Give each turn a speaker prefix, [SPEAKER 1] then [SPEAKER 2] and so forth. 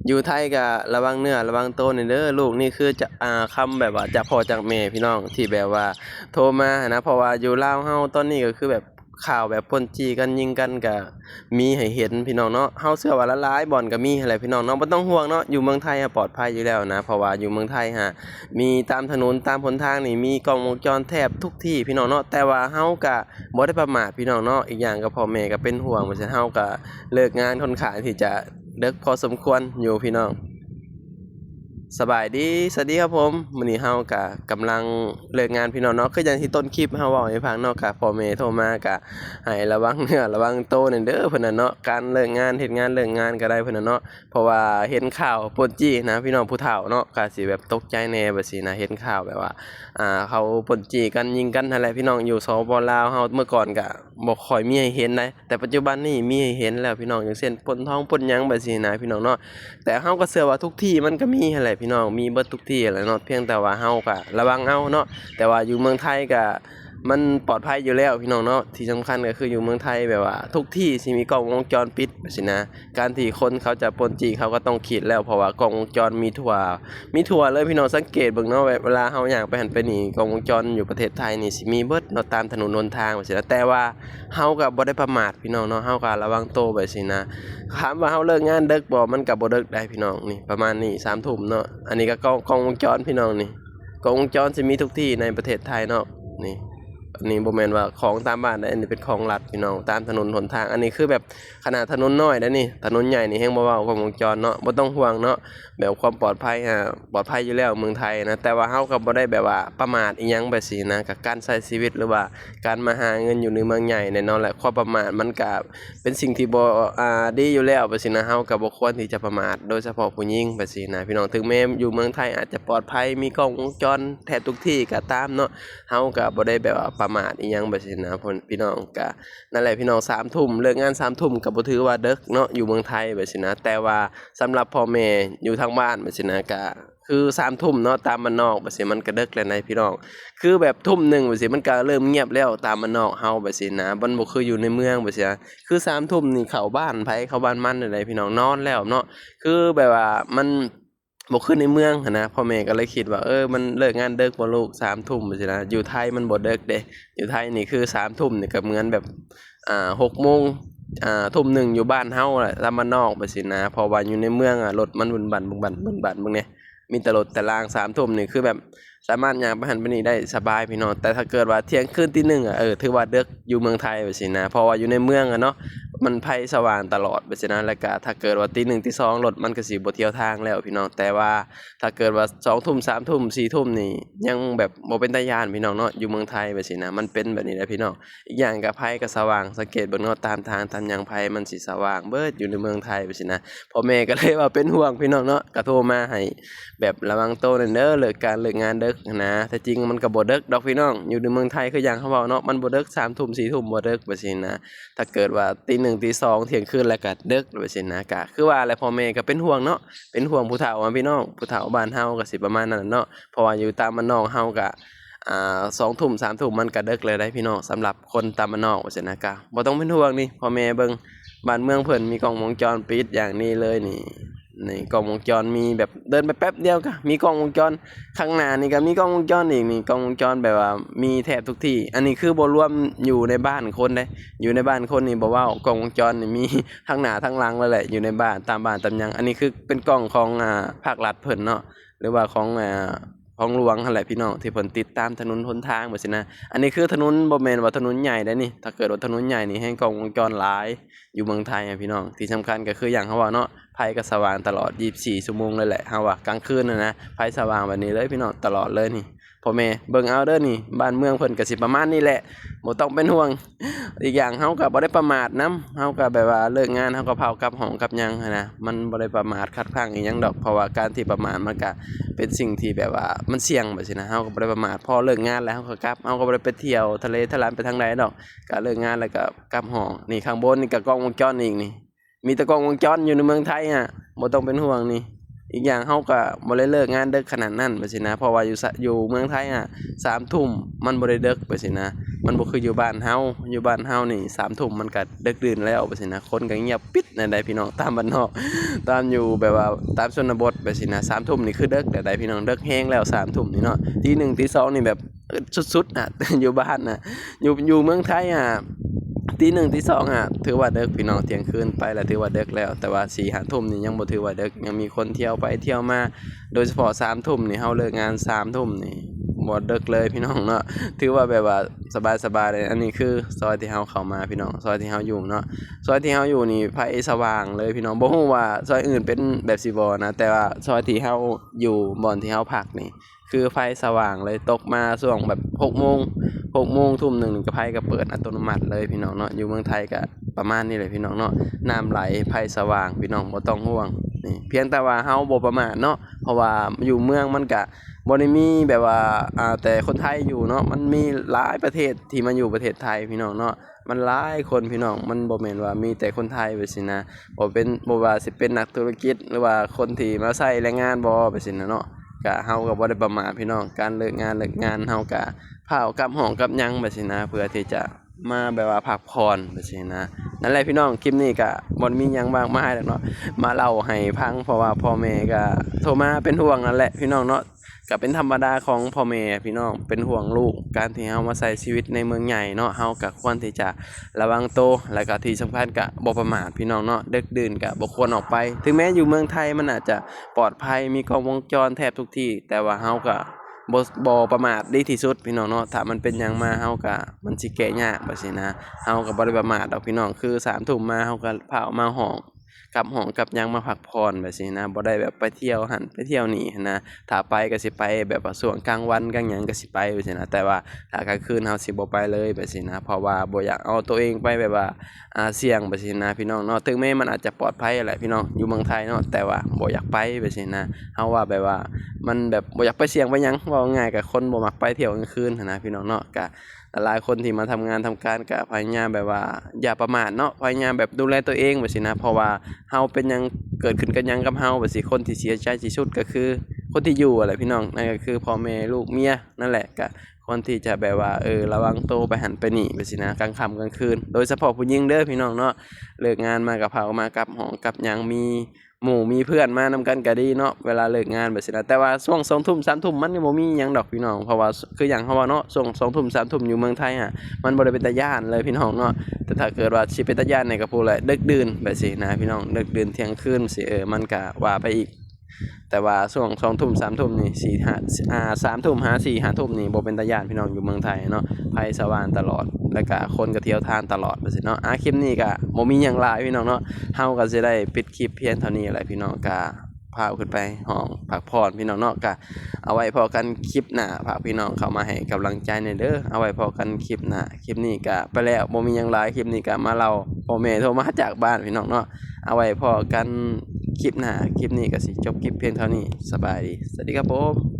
[SPEAKER 1] อยู่ไทยก็ระวังเนื้อระวังตัวนี่เด้อลูกนี่คือจะคำแบบว่าจากพ่อจากแม่พี่น้องที่แบบว่าโทรมานะเพราะว่าอยู่ลาวเฮาตอนนี้ก็คือแบบข่าวแบบปล้นจี้กันยิงกันก็มีให้เห็นพี่น้องเนาะเฮาเชื่อว่าละลายบ่อนก็มีหั่นแหละพี่น้องเนาะบ่ต้องห่วงเนาะอยู่เมืองไทยปลอดภัยอยู่แล้วนะเพราะว่าอยู่เมืองไทยมีตามถนนตามหนทางนี่มีกล้องวงจรแทบทุกที่พี่น้องเนาะแต่ว่าเฮาก็บ่ได้ประมาทพี่น้องเนาะอีกอย่างก็พ่อแม่ก็เป็นห่วงเพราะฉะนั้นเฮาก็เลิกงานค่อนข้างที่จะดึกพอสมควรอยู่พี่น้อง สบายดีสวัสดีครับผมมื้อนี้เฮาก็กำลังเลิกงานพี่น้องเนาะคืออย่างที่ต้นคลิปเฮาเว้าให้ฟังเนาะก็พ่อแม่โทรมาก็ให้ระวังเนื้อระวังตัวนั่นเด้อเพิ่นน่ะเนาะการเลิกงานเฮ็ดงานเลิกงานก็ได้เพิ่นน่ะเนาะเพราะว่าเห็นข่าวปล้นจี้นะพี่น้องผู้เฒ่าเนาะก็สิแบบตกใจแหน่แบบซี้นะเห็นข่าวแบบว่าเขาปล้นจี้กันยิงกันนั่นแหละพี่น้องอยู่สปปลาวเฮาเมื่อก่อนก็บ่ค่อยมีให้เห็นนะแต่ปัจจุบันนี้มีให้เห็นแล้วพี่น้องอย่างเช่นปล้นทองปล้นหยังแบบซี้นะพี่น้องเนาะ แต่เฮาก็เชื่อว่าทุกที่มันก็มีหั้นแหละพี่น้องมีเบิดทุกที่แหละเนาะเพียงแต่ว่าเฮาก็ระวังเอาเนาะแต่ว่าอยู่เมืองไทยก็มันปลอดภัยอยู่แล้วพี่น้องเนาะที่สำคัญก็คืออยู่เมืองไทยแบบว่าทุกที่สิมีกล้องวงจรปิดจังซี้นะการที่คนเขาจะปล้นจี้เขาก็ต้องคิดแล้วเพราะว่ากล้องวงจรมีทั่วเลยพี่น้องสังเกตเบิ่งเนาะแบบเวลาเฮาย่างไปหันไปนี่กล้องวงจรอยู่ประเทศไทยนี่สิมีเบิดเนาะตามถนนหนทางจังซี้นะแต่ว่าเฮาก็บ่ได้ประมาทพี่น้องเนาะเฮาก็ระวังตัวแบบซี้นะ ถามว่าเฮาเลิกงานดึกบ่มันก็บ่ดึกได้พี่น้องนี่ประมาณนี้3 ทุ่มเนาะอันนี้ก็กล้องวงจรพี่น้องนี่กล้องวงจรสิมีทุกที่ในประเทศไทยเนาะนี่อันนี้บ่แม่นว่าของตามบ้านนะอันนี้เป็นของรัฐพี่น้องตามถนนหนทางอันนี้คือแบบขนาดถนนน้อยนะนี่ถนนใหญ่นี่แฮงบ่เว้ากล้องวงจรเนาะบ่ต้องห่วงเนาะแบบความปลอดภัยปลอดภัยอยู่แล้วเมืองไทยนะแต่ว่าเฮาก็บ่ได้แบบว่าประมาทอิหยังแบบซี้นะกับการใช้ชีวิตหรือว่าการมาหาเงินอยู่ในเมืองใหญ่แน่นอนแหละความประมาทมันก็ เป็นสิ่งที่บ่ดีอยู่แล้วไปสินะเฮาก็บ่ควรที่จะประมาทโดยเฉพาะผู้หญิงไปสินะพี่น้องถึงแม้อยู่เมืองไทยอาจจะปลอดภัยมีกล้องวงจรแทบทุกที่ก็ตามเนาะเฮาก็บ่ได้แบบว่าประมาทอิหยังไปสินะพี่น้องก็นั่นแหละพี่น้อง3 ทุ่มเลิกงาน3 ทุ่มก็บ่ถือว่าดึกเนาะอยู่เมืองไทยไปสินะแต่ว่าสำหรับพ่อแม่อยู่ทางบ้านไปสินะก็คือ3 ทุ่มเนาะตามบ้านนอกไปสิมันก็ดึกแล้วนะพี่น้อง คือแบบทุ่มหนึ่งไปสิมันก็เริ่มเงียบแล้วตามบ้านนอกเฮาไปสินะมันบ่คืออยู่ในเมืองไปสินะคือ3 ทุ่มนี่เข้าบ้านไผเข้าบ้านมันนั่นแหละพี่น้องนอนแล้วเนาะคือแบบว่ามันบ่คือในเมืองหั้นนะพ่อแม่ก็เลยคิดว่ามันเลิกงานดึกบ่ลูก3 ทุ่มไปสินะอยู่ไทยมันบ่ดึกเด้อยู่ไทยนี่คือ3 ทุ่มนี่ก็เหมือนแบบ6 โมงทุ่มหนึ่งอยู่บ้านเฮาแหละตามบ้านนอกไปสินะเพราะว่าอยู่ในเมืองรถมันบึนบันบึนบันบึนบันเบิ่งแหน่มีแต่รถแต่ราง3 ทุ่มนี่คือแบบ สามารถย่างไปหันไปนี่ได้สบายพี่น้องแต่ถ้าเกิดว่าเที่ยงคืนตี 1ถือว่าดึกอยู่เมืองไทยไปสินะเพราะว่าอยู่ในเมืองเนาะมันไฟสว่างตลอดไปสินะแล้วก็ถ้าเกิดว่าตี 1ตี 2รถมันก็สิบ่เที่ยวทางแล้วพี่น้องแต่ว่าถ้าเกิดว่า2 ทุ่ม3 ทุ่ม4 ทุ่มนี่ยังแบบบ่เป็นตาย้านพี่น้องเนาะอยู่เมืองไทยไปสินะมันเป็นแบบนี้แหละพี่น้องอีกอย่างก็ไฟก็สว่างสังเกตเบิ่งเนาะตามทางตามหยังไฟมันสิสว่างเบิดอยู่ในเมืองไทยไปสินะพ่อแม่ก็เลยว่าเป็นห่วงพี่น้องเนาะก็โทรมาให้ แบบระวังตัวนั่นเด้อเลิกการเลิกงานดึกนะแต่จริงมันก็บ่ดึกดอกพี่น้องอยู่ในเมืองไทยคืออย่างเขาเว้าเนาะมันบ่ดึก3 ทุ่ม4 ทุ่มบ่ดึกว่าซี่นะถ้าเกิดว่าตี 1ตี 2เที่ยงคืนแล้วก็ดึกว่าซี่นะก็คือว่าแหละพ่อแม่ก็เป็นห่วงเนาะเป็นห่วงผู้เฒ่าพี่น้องผู้เฒ่าบ้านเฮาก็สิประมาณนั้นเนาะเพราะว่าอยู่ตามบ้านนอกเฮาก็2 ทุ่ม3 ทุ่มมันก็ดึกเลยได้พี่น้องสำหรับคนตามบ้านนอกว่าซี่นะก็บ่ต้องเป็นห่วงนี่พ่อแม่เบิ่งบ้านเมืองเพิ่นมีกล้องวงจรปิดอย่างนี้เลยนี่กล้องวงจรมีแบบเดินไปแป๊บเดียวก็มีกล้องวงจรข้างหน้านี่ก็มีกล้องวงจรอีกนี่กล้องวงจรแบบว่ามีแทบทุกที่อันนี้คือบ่รวมอยู่ในบ้านคนเด้อยู่ในบ้านคนนี่บ่เว้ากล้องวงจรนี่มีทั้งหน้าทั้งหลังเลยแหละอยู่ในบ้านตามหยังอันนี้คือเป็นกล้องของภาครัฐเพิ่นเนาะหรือว่าของหลวงนั่นแหละพี่น้องที่เพิ่นติดตามถนนหนทางว่าซี่นะอันนี้คือถนนบ่แม่นว่าถนนใหญ่เด้นี่ถ้าเกิดว่าถนนใหญ่นี่แฮ่งกล้องวงจรหลายอยู่เมืองไทยพี่น้องที่สำคัญก็คืออย่างเขาว่าเนาะ ไฟก็สว่างตลอด24 ชั่วโมงเลยแหละเฮาว่ากลางคืนนะไฟสว่างแบบนี้เลยพี่น้องตลอดเลยนี่พ่อแม่เบิ่งเอาเด้อนี่บ้านเมืองเพิ่นก็สิประมาณนี้แหละบ่ต้องเป็นห่วงอีกอย่างเฮาก็บ่ได้ประมาทนำเฮาก็แบบว่าเลิกงานเฮาก็พากลับห้องกลับหยังหั้นนะมันบ่ได้ประมาทคัดค้างอีหยังดอกเพราะว่าการที่ประมาทมันก็เป็นสิ่งที่แบบว่ามันเสี่ยงแบบซี้นะเฮาก็บ่ได้ประมาทพอเลิกงานแล้วเฮาก็กลับเฮาก็บ่ได้ไปเที่ยวทะเลทะลานไปทางใดดอกก็เลิกงานแล้วก็กลับห้องนี่ข้างบนนี่ก็กล้องวงจรอีกนี่ มีแต่กล้องวงจรอยู่ในเมืองไทยบ่ต้องเป็นห่วงนี่อีกอย่างเฮาก็บ่ได้เลิกงานดึกขนาดนั้นว่าซี่นะเพราะว่าอยู่เมืองไทย3 ทุ่มมันบ่ได้ดึกว่าซี่นะ มันบ่คืออยู่บ้านเฮานี่3 ทุ่มมันก็ดึกดื่นแล้วว่าซี่นะคนก็เงียบปิดนั่นได้พี่น้องตามบ้านนอกตามอยู่แบบว่าตามชนบทว่าซี่นะ3 ทุ่มนี่คือดึกแล้วได้พี่น้องดึกแฮงแล้ว3 ทุ่มนี่เนาะตี 1ตี 2นี่แบบสุดๆน่ะ อยู่บ้านน่ะอยู่เมืองไทยตี 1ตี 2ถือว่าดึกพี่น้องเที่ยงคืนไปแล้วถือว่าดึกแล้วแต่ว่า4 5 ทุ่มนี่ยังบ่ถือว่าดึกยังมีคนเที่ยวไปเที่ยวมาโดยเฉพาะ3 ทุ่มนี่เฮาเลิกงาน3 ทุ่มนี่บ่ดึกเลยพี่น้องเนาะถือว่าแบบว่าสบายๆเลยอันนี้คือซอยที่เฮาเข้ามาพี่น้องซอยที่เฮาอยู่เนาะซอยที่เฮาอยู่นี่ไฟสว่างเลยพี่น้องบ่ฮู้ว่าซอยอื่นเป็นแบบสิบ่นะแต่ว่าซอยที่เฮาอยู่บ่อนที่เฮาพักนี่คือไฟสว่างเลยตกมาช่วงแบบ6 โมงทุ่มหนึ่งก็ไฟก็เปิดอัตโนมัติเลยพี่น้องเนาะอยู่เมืองไทยก็ประมาณนี้เลยพี่น้องเนาะน้ำไหลไฟสว่างพี่น้องบ่ต้องห่วงนี่เพียงแต่ว่าเฮาบ่ประมาทเนาะเพราะว่าอยู่เมืองมันก็บ่ได้มีแบบว่าแต่คนไทยอยู่เนาะมันมีหลายประเทศที่มาอยู่ประเทศไทยพี่น้องเนาะมันหลายคนพี่น้องมันบ่แม่นว่ามีแต่คนไทยไปสินะบ่ว่าสิเป็นนักธุรกิจหรือว่าคนที่มาใช้แรงงานบ่ไปสินะเนาะก็เฮาก็บ่ได้ประมาทพี่น้องการเลิกงานเฮาก็พาเอากลับห้องกลับหยังไปสินะเพื่อที่จะมาแบบว่าพักผ่อนไปสินะนั่นแหละพี่น้องคลิปนี้ก็บ่มีหยังมากมายดอกเนาะมาเล่าให้ฟังเพราะว่าพ่อแม่ก็โทรมาเป็นห่วงนั่นแหละพี่น้องเนาะก็เป็นธรรมดาของพ่อแม่พี่น้องเป็นห่วงลูกการที่เฮามาใช้ชีวิตในเมืองใหญ่เนาะเฮาก็ควรที่จะระวังตัวแล้วก็ที่สำคัญก็บ่ประมาทพี่น้องเนาะดึกดื่นก็บ่ควรออกไปถึงแม้อยู่เมืองไทยมันอาจจะปลอดภัยมีกล้องวงจรแทบทุกที่แต่ว่าเฮาก็บ่ประมาทดีที่สุดพี่น้องเนาะถ้ามันเป็นหยังมาเฮาก็มันสิแก้ยากว่าซี่นะเฮาก็บ่ได้ประมาทดอกพี่น้องคือ3 ทุ่มมาเฮาก็พาออกมาห้องกลับห้องกลับหยังมาพักผ่อนแบบซี่นะบ่ได้แบบไปเที่ยวหั้นไปเที่ยวนี่หั้นนะถ้าไปก็สิไปแบบว่าช่วงกลางวันกลางหยังก็สิไปว่าซี่นะแต่ว่าถ้ากลางคืนเฮาสิบ่ไปเลยแบบซี่นะเพราะว่าบ่อยากเอาตัวเองไปแบบว่าเสี่ยงแบบซี่นะพี่น้องเนาะถึงแม้มันอาจจะปลอดภัยแหละพี่น้องอยู่เมืองไทยเนาะแต่ว่าบ่อยากไปแบบซี่นะเฮาว่าแบบว่ามันแบบบ่อยากไปเสี่ยงไปหยังเว้าง่ายๆก็คนบ่มักไปเที่ยวกลางคืนหั้นนะพี่น้องเนาะก็หลายคนที่มาทำงานทำการก็พยายามแบบว่าอย่าประมาทเนาะพยายามแบบดูแลตัวเองแบบซี่นะเพราะว่าเฮาเป็นหยังเกิดขึ้นกับหยังกับเฮาแบบสิคนที่เสียใจที่สุดก็คือคนที่อยู่อะแหละพี่น้องนั่นก็คือพ่อแม่ลูกเมียนั่นแหละก็ควรที่จะแบบว่าระวังตัวไปหันไปนี่แบบซี่นะกลางค่ำกลางคืนโดยเฉพาะผู้หญิงเด้อพี่น้องเนาะเลิกงานมาก็พาออกมากลับหอกับหยังมีหมู่มีเพื่อนมานำกันก็ดีเนาะเวลาเลิกงานแบบซี่นะแต่ว่าช่วง2 ทุ่ม3 ทุ่มมันก็บ่มีหยังดอกพี่น้องเพราะว่าคือหยังเฮาว่าเนาะช่วง2 ทุ่ม3 ทุ่มอยู่เมืองไทยมันบ่ได้เป็นตาย้านเลยพี่น้องเนาะแต่ถ้าเกิดว่าสิเป็นตาย้านนี่ก็พูดแหละดึกดื่นแบบซี่นะพี่น้องดึกดื่นเที่ยงคืนสิมันก็ว่าไปอีกแต่ว่าช่วง2 ทุ่ม3 ทุ่มนี่3 ทุ่ม4 5 ทุ่มนี่บ่เป็นตาย้านพี่น้องอยู่เมืองไทยเนาะไฟสว่างตลอดแล้วก็คนก็เที่ยวทานตลอดแบบซี่เนาะคลิปนี้ก็บ่มีหยังหลายพี่น้องเนาะเฮาก็สิได้ปิดคลิปเพียงเท่านี้แหละพี่น้องก็พาขึ้นไปห้องพักผ่อนพี่น้องเนาะก็เอาไว้พอกันคลิปหน้าฝากพี่น้องเข้ามาให้กำลังใจหน่อยเด้อเอาไว้พอกันคลิปหน้าคลิปนี้ก็ไปแล้วบ่มีหยังหลายคลิปนี้ก็มาเล่าพ่อแม่โทรมาจากบ้านพี่น้องเนาะเอาไว้พอกันคลิปหน้าคลิปนี้ก็สิจบคลิปเพียงเท่านี้สบายดีสวัสดีครับผม